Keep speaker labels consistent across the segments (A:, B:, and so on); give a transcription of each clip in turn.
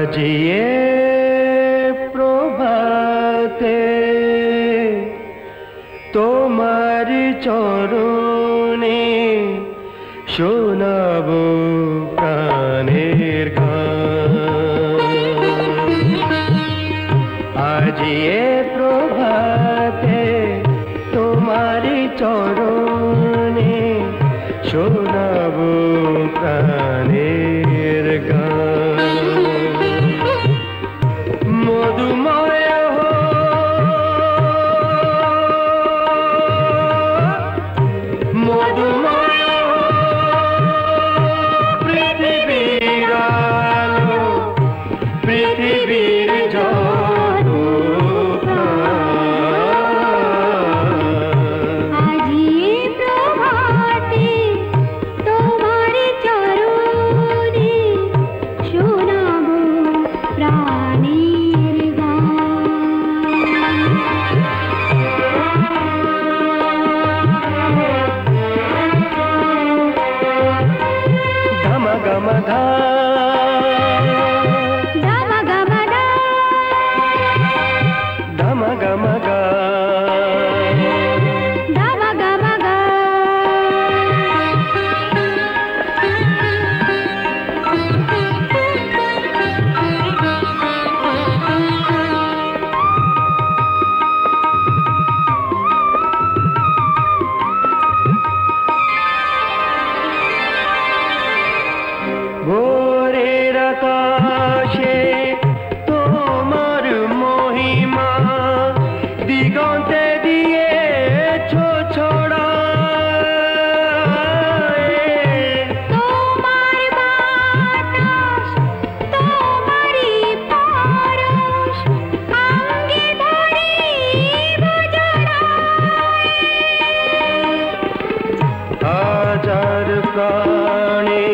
A: আজিয়ে প্রভাতে তোমার চরণে শোনাব প্রাণের গান। আজিয়ে প্রভাতে তোমার চরণে শোনাব প্রাণের গান। মধুময় মধুময় পৃথিবীর আলো, পৃথিবীর যত
B: আজিয়ে প্রভাতে তোমার চরণে শোনাব প্রাণের গান।
A: ধম গম ধা
B: ধম গম ধা
A: ধম গম গা
B: ধম গম গা।
A: ভোরের আকাশে তোমার মহিমা দিগন্তে দিয়েছ ছড়ায়।
B: তোমার বাতাস তোমারই পরশ অঙ্গে ধরিব জড়ায়।
A: হাজার প্রাণী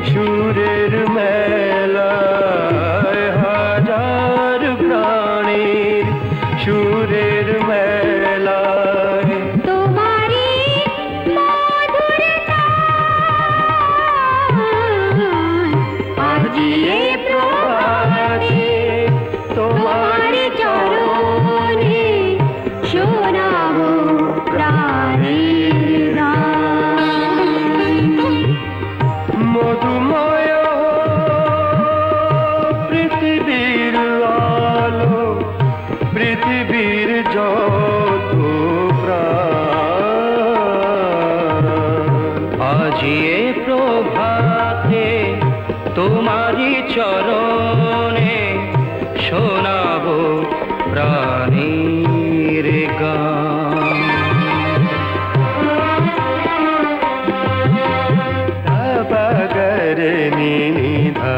A: সুরের মেলায়, হাজার প্রাণী সুরের মেলায়
B: তোমারই মধুর গান।
A: আজিয়ে প্রভাতে তোমার
B: চরণে শোনাব প্রাণের গান।
A: মধুময় পৃথিবীর আলো, পৃথিবীর যত প্রাণ। আজিয়ে প্রভাতে তোমারি চরণে শোনাব প্রাণীর গান। পগর নিধা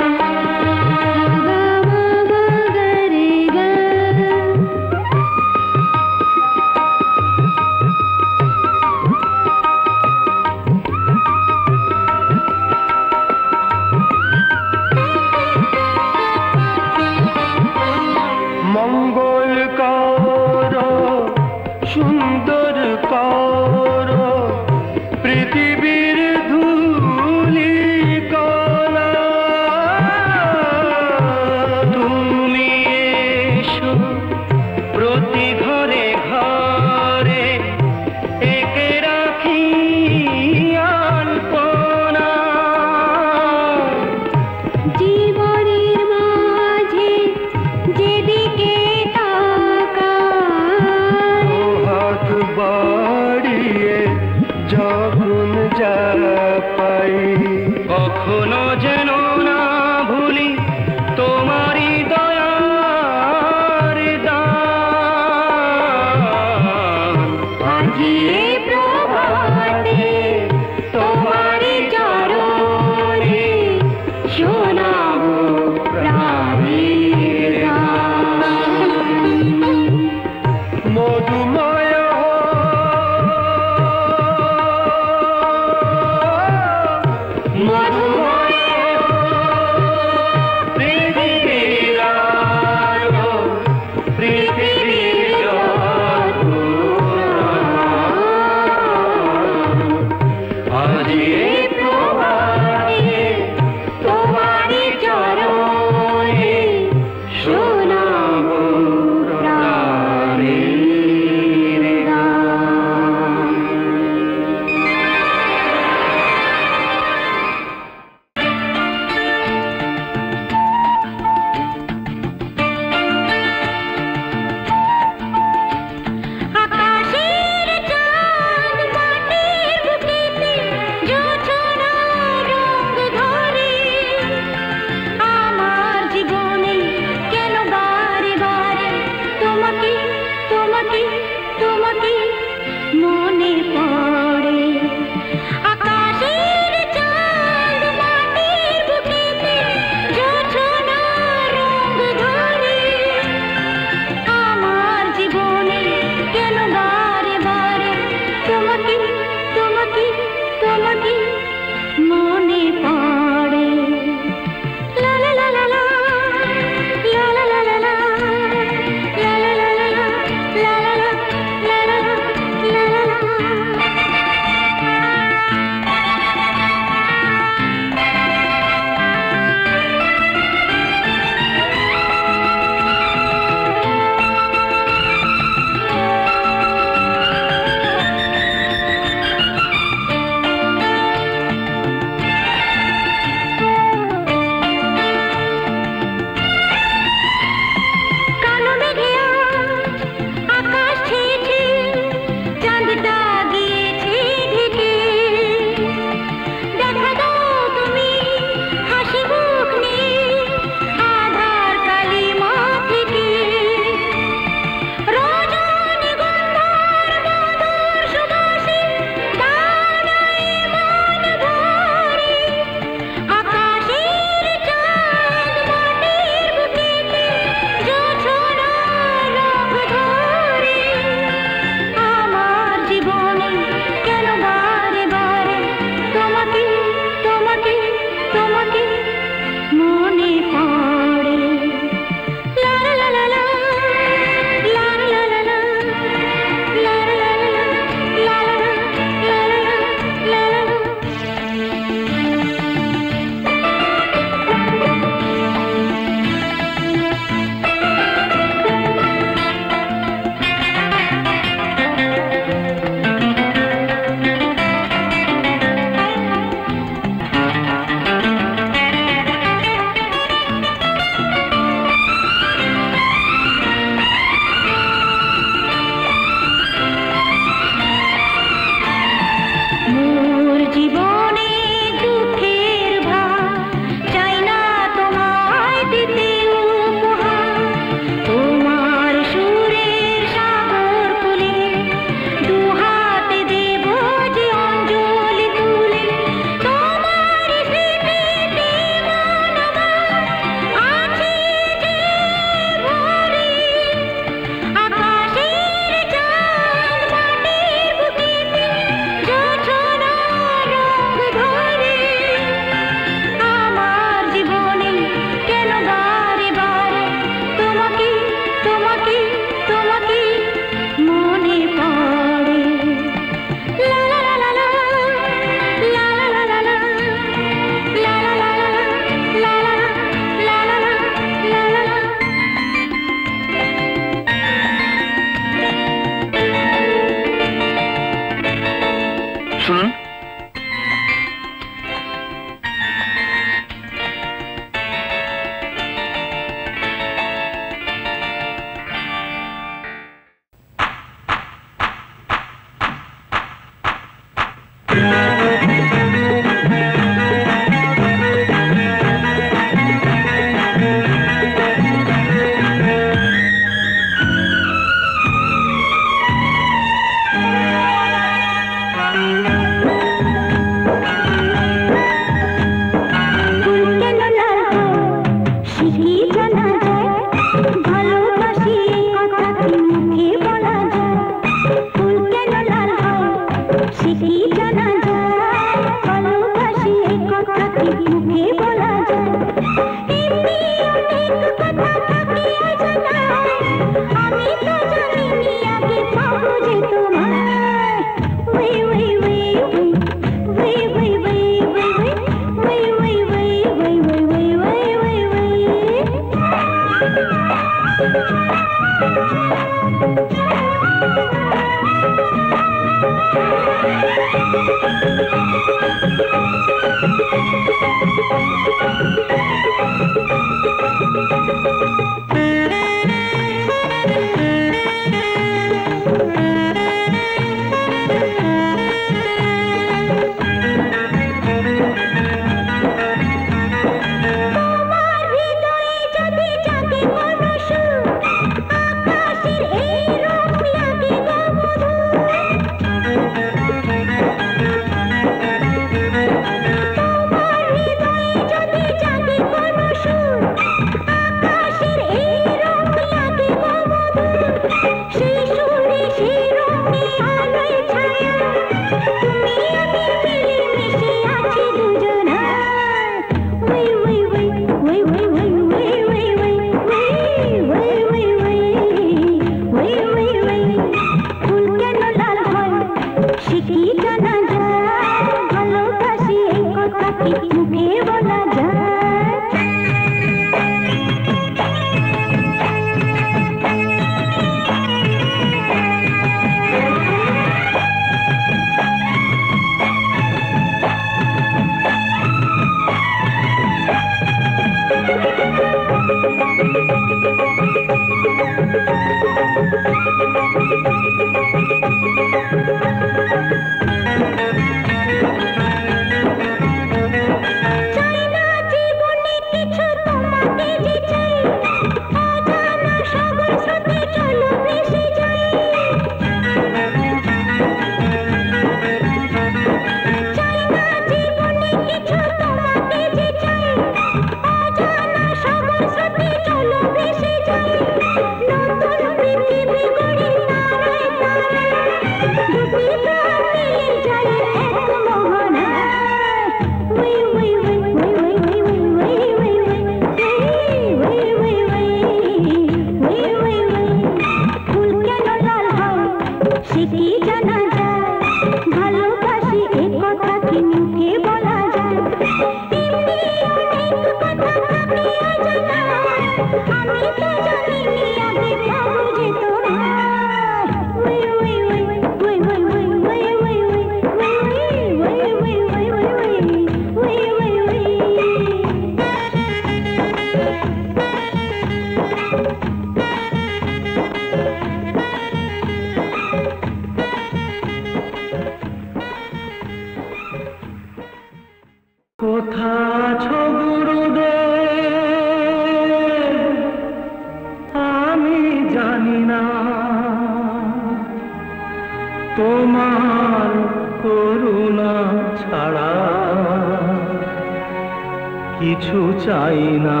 A: কিছু চাই না।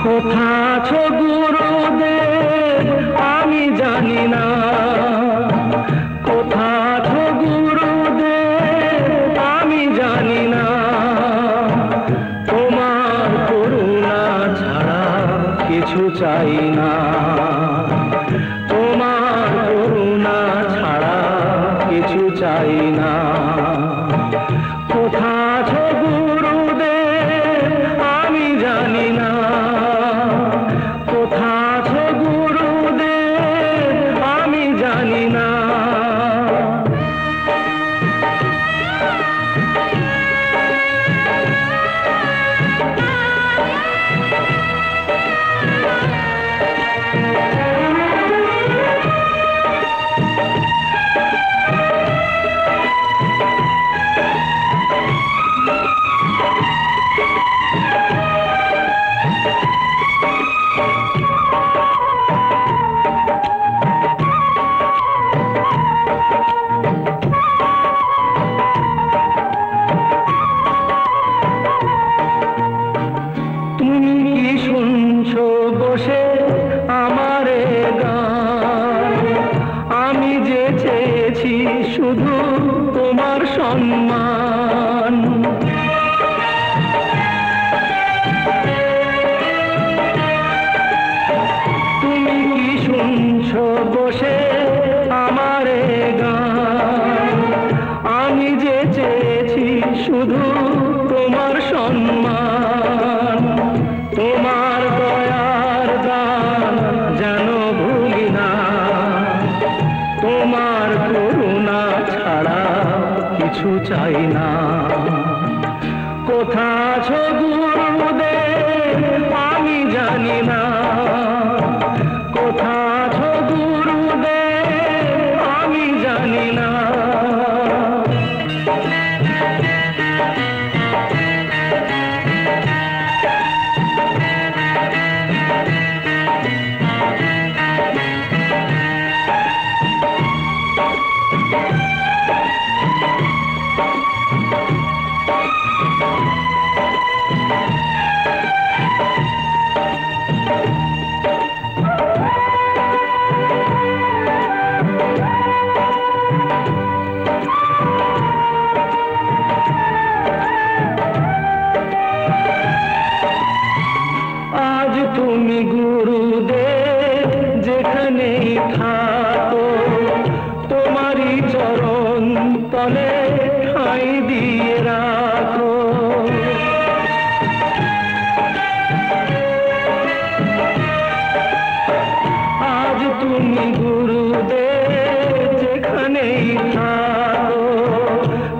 A: কোথা আছো গুরুদেব আমি জানি না, কোথা আছো গুরুদেব আমি জানি না, তোমার করুণা ছাড়া কিছু চাই না, তোমার করুণা ছাড়া কিছু চাই না। কোথা আছো গুরুদেব আমি জানি না, কোথা আছো গুরুদেব আমি জানি না। শুধু তোমার সম্মান, তুমি কি শুনছো বসে আমার গান? আমি যে চেয়েছি শুধু তোমার সম্মান, তোমার দয়ার দান তুমি গুরুদেব যেখানেই থাকো, তোমারই চরণ তলে ঠাঁই দিয়ে রাখো। আজ তুমি গুরুদেব যেখানেই থাকো,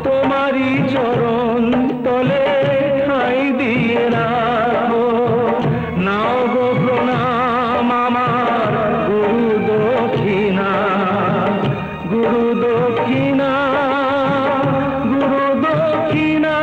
A: তোমারই চরণ তলে ঠাঁই দিয়ে রাখো। নাও গো প্রণাম আমার গুরু দক্ষিণা, গুরু দক্ষিণা, গুরু দক্ষিণা।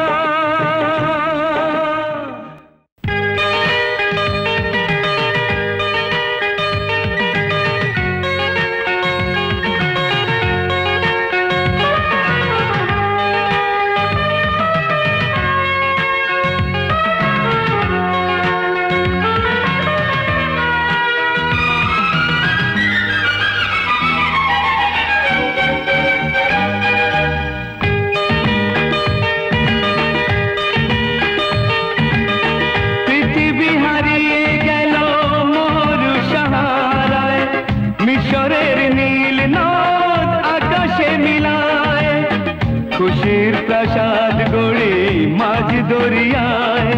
A: খুশির প্রসাদ গড়ে মাঝ দরিয়ায়,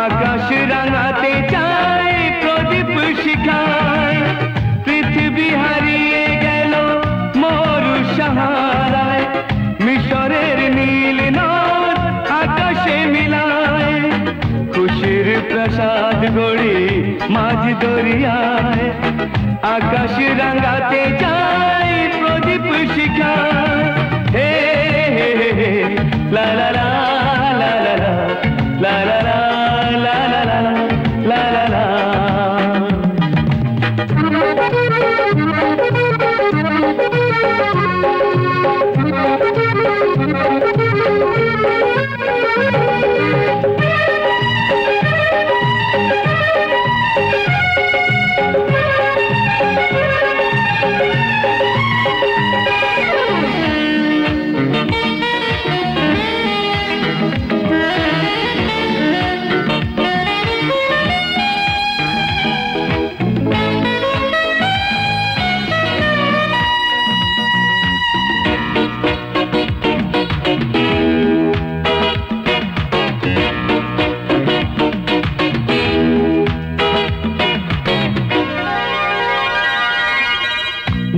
A: আকাশ রাঙাতে চায় প্রদীপ শিখায়। পৃথিবী হারিয়ে গেল মরু সাহারায়, মিশরের নীল নদ আকাশে মিলায়। খুশির প্রসাদ গড়ে মাঝ দরিয়ায়, আকাশ রাঙাতে চায় প্রদীপ শিখায়। হে la la la la la la la la la la la la la la.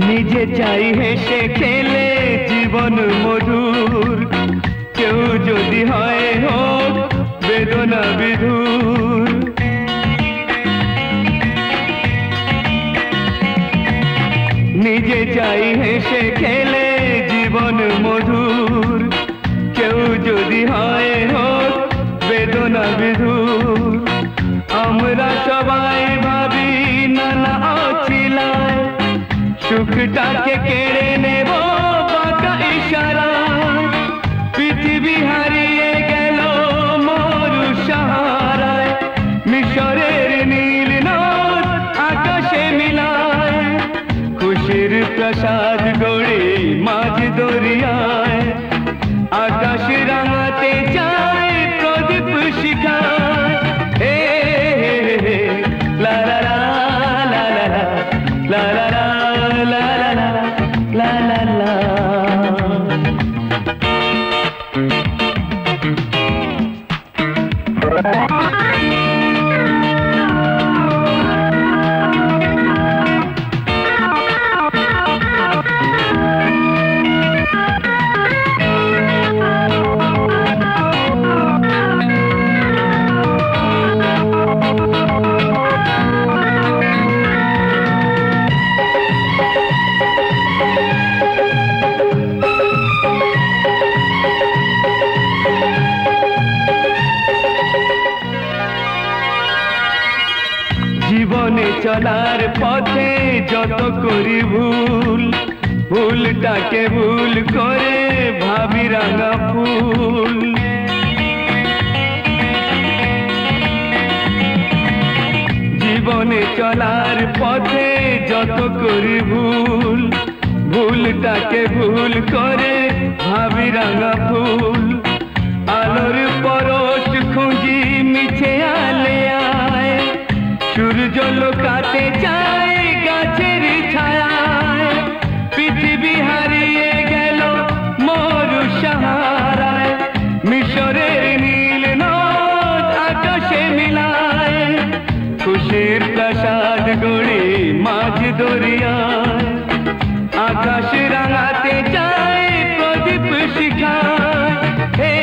A: নিজে চাই হেসে খেলে জীবন মধুর, কেউ যদি হয় হোক বেদনা বিধুর। নিজে চাই হেসে খেলে জীবন মধুর, কেউ যদি হয় হোক বেদনা বিধুর। আমরা সবাই ভাবি নানা অছিলায়, সুখটাকে কেড়ে নেব বাঁকা ইশারা। পৃথিবী হারিয়ে গেল মরু সাহারায়, মিশরের নীল নদ আকাশে মিলায়। খুশির প্রসাদ গড়ে মাঝ দরিয়ায়, আকাশ রাঙাতে চায় প্রদীপ শিখায়। হে লা লা লা লা লা লা লা la la la la la la. জীবনে চলার পথে যত করি ভুল, ভুলটাকে ভুল করে ভাবি রাঙা ফুল। জীবনে চলার পথে যত করি ভুল, ভুলটাকে ভুল করে ভাবি রাঙা ফুল। আলোর পরশ খুঁজি মিছে আলে আয়, কাটে চাই গাছের ছায়ায়, পৃথিবী হারিয়ে গেল মরু সাহারায়, মিশরের নীল নদ আকাশে মিলায়, খুশির প্রাসাদ গড়ে মাঝ দরিয়ায়, আকাশ রাঙাতে চাই প্রদীপ শিখায়, হে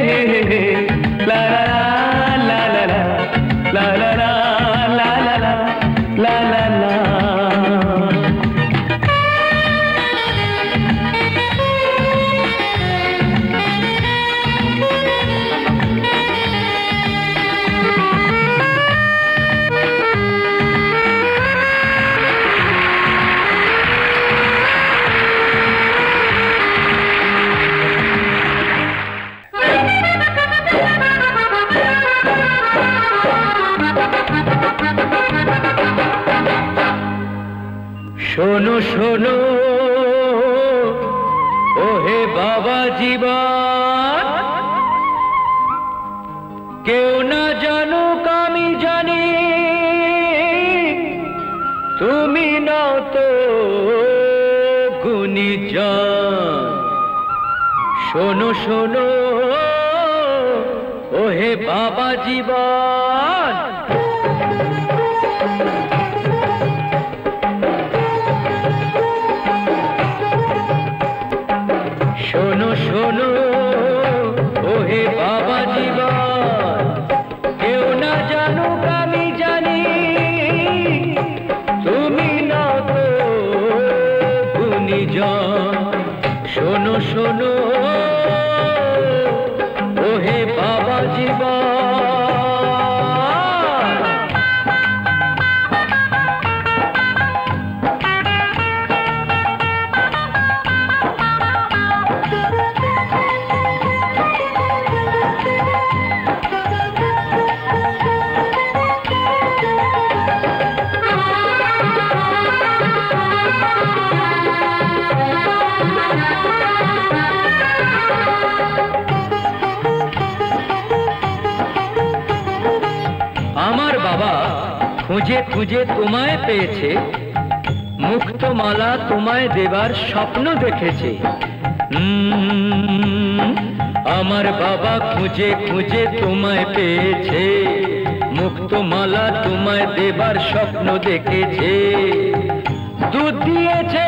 A: হে হে লা লা লা লা লা লা লা লা লা লা লা লা লা। শোনো শোনো ওহে বাবা জীবন, কেউ না জানুক আমি জানি, তুমি নাও তো গুণীজন। শোনো শোনো ওহে বাবা জীবন, শোনো শোনো ওহে বাবা জীবন, কেউ না জানুক আমি জানি, তুমি না তো গুণীজন। শোনো শোনো ওহে বাবা জীবন। আমার বাবা খুঁজে খুঁজে তোমায় পেয়েছে, মুক্তমালা তোমায় দেবার স্বপ্ন দেখেছে। আমার বাবা খুঁজে খুঁজে তোমায় পেয়েছে, মুক্তমালা তোমায় দেবার স্বপ্ন দেখেছে। দুধ দিয়েছে,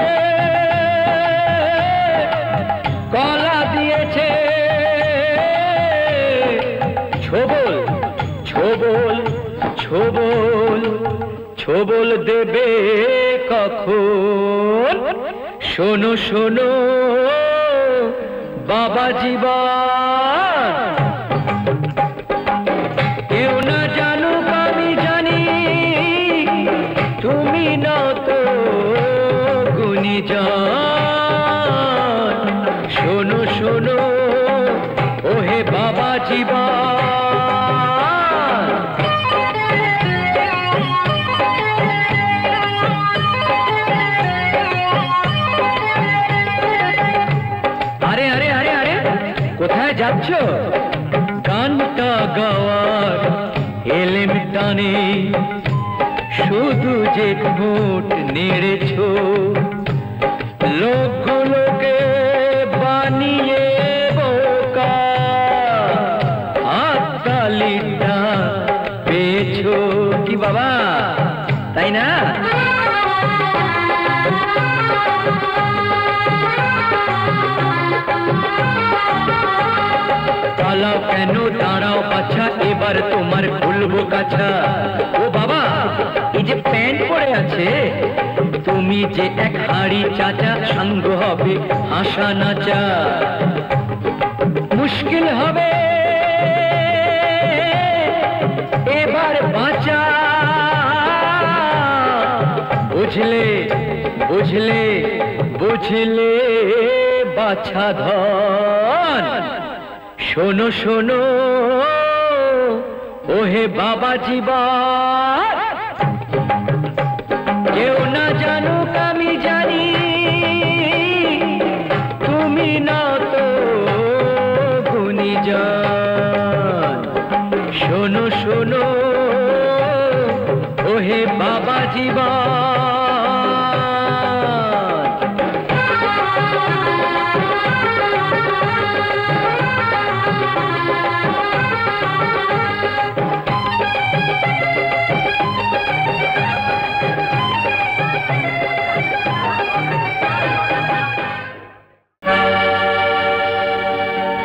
A: কলা দিয়েছে, ছোবল ছোবল ছোবল ছোবল দেবে কখন? শোনো শোনো বাবা জীবন, কেউ না জানুক আমি জানি, তুমি না তো গুণীজন। শোনো শোনো ওহে বাবা জীবন। কোথায় যাচ্ছ? গানটা গাওয়ার এলেম টানে, শুধু যে ঠোঁট নেড়েছ, লোকগুলোকে বানিয়ে বোকা, হাততালিটা পেয়েছ কি বাবা, তাই না? পালাও কেন, দাঁড়াও বাছা, এবার তোমার খুলবো কাছা। ও বাবা, এই যে প্যান্ট পরে আছে, তুমি যে এক হাড়ি চাচা, সঙ্গ হবে হাসা নাচা, মুশকিল হবে এবার বাঁচা। বুঝলে বুঝলে বুঝলে বাছা ধন। শোনো শোনো ওহে বাবা জীবন, কেউ না জানুক আমি জানি, তুমি না তো গুণীজন। শোনো শোনো ওহে বাবা জীবন।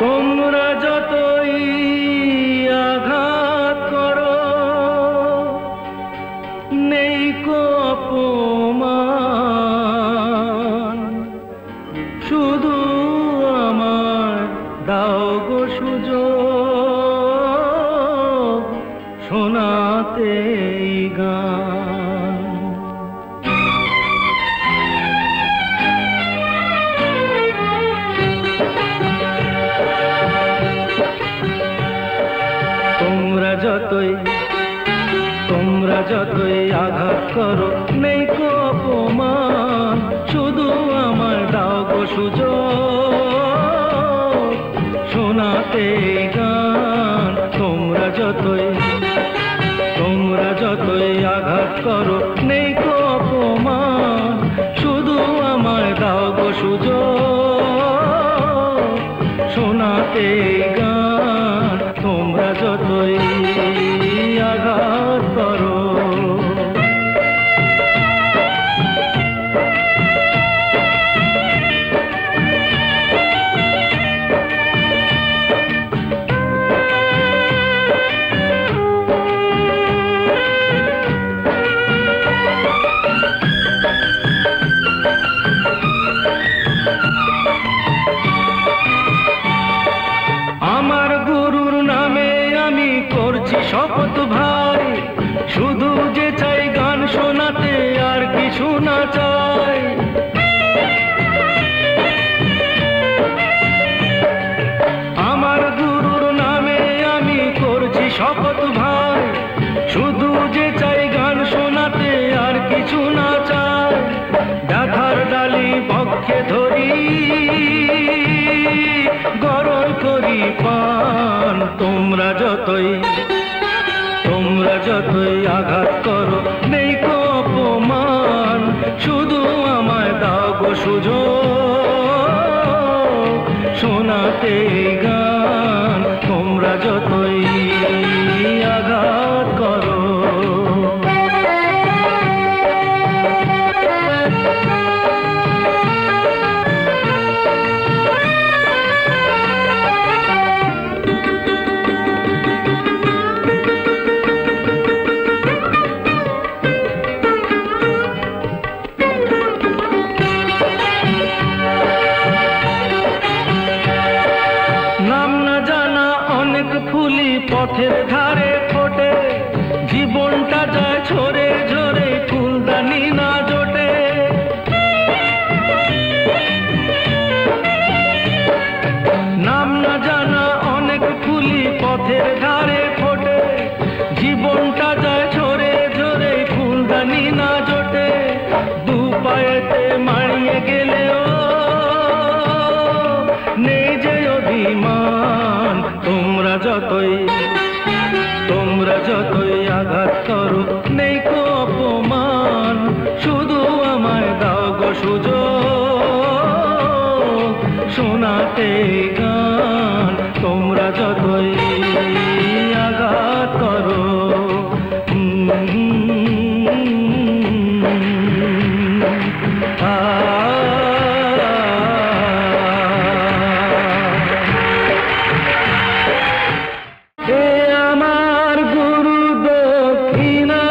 A: তোমরা যতই আঘাত করো নেই কো অপমান, শুধু আমার দাও গো সুযোগ শোনাতে এই গান। তোমরা যতই আঘাত করো নেই কো অপমান, শুধু আমার দাও গো সুযোগ শোনাতে গান। তোমরা যতই আঘাত করো নেই কো অপমান, শুধু আমার দাও গো সুযোগ শোনাতে গান। তোমরা যতই আঘাত করো। আমার গুরুর নামে আমি করছি শপথ ভাই, শুধু যে চাই গান শোনাতে আর কিছু না চাই। আমার গুরুর নামে আমি করছি শপথ ভাই, শুধু যে চাই গান শোনাতে আর কিছু না চাই। ব্যথার ডালি পক্ষে ধরি গরম করি পান। তোমরা যতই আঘাত করো নেই কো অপমান, শুধু আমায় দাও গো সুযোগ শোনাতে গান। তোমরা যতই আঘাত করো। পথের ধারে ফোটে জীবনটা যায় ঝরে ঝরে, ফুলদানি না জোটে। নাম না জানা অনেক ফুলি পথের ধারে ফোটে, জীবনটা যায় ঝরে ঝরে, ফুলদানি না জোটে। দু পায়েতে মারিয়ে গেলেও নেই যে অভিমান। তোমরা যতই আঘাত করো নেই কো অপমান, শুধু আমায় দাও গো সুযোগ শোনাতে গান। তোমরা যতই আঘাত করো। আমার গুরু দক্ষিণা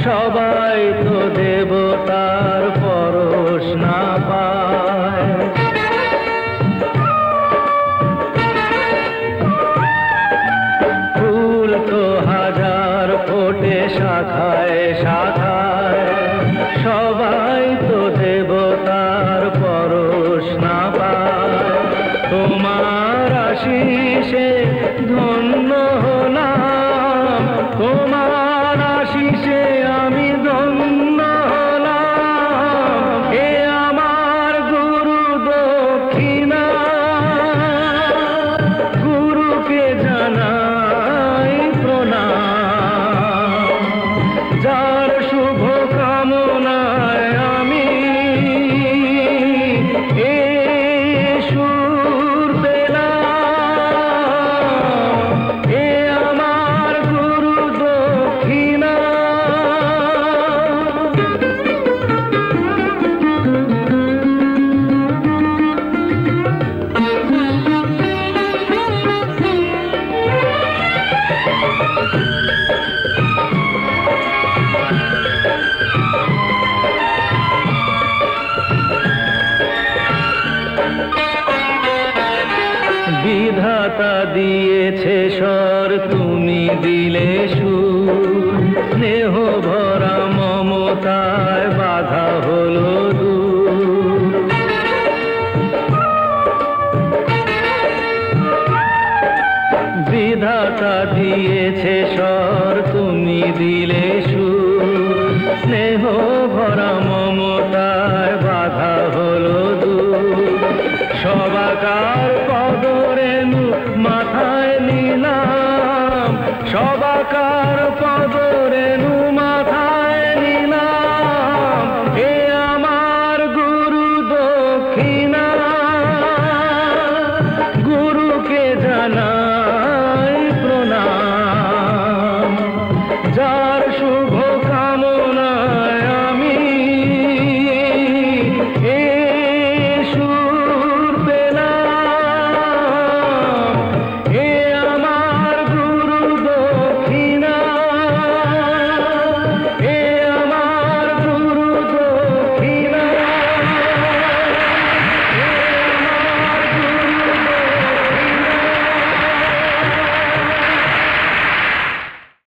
A: সবাই তো দেবতার পরশ না পায়। ফুল তো হাজার ফোটে শাখায় শাখায়, সবাই তো দেবতার পরশ না পায়। তোমার আশিসে ধন্য হলাম, তোমার আশিসে আমি ধন্য হলাম। এ আমার গুরু দক্ষিণা, গুরুকে জানাই প্রণাম। যার শুভ কামনায় আমি এ সুর পেলাম, এ আমার গুরু দক্ষিণা। বিধাতা দিয়েছে স্বর, তুমি দিলে সুর। স্নেহ ভরা মমতায় বাধা হলো দূর। বিধাতা দিয়েছে স্বর, তুমি দিলে সুর। স্নেহ ভরা মমতায় বাধা হলো দূর। সবাকার পদরেণু মাথায় নিলাম, সবাকার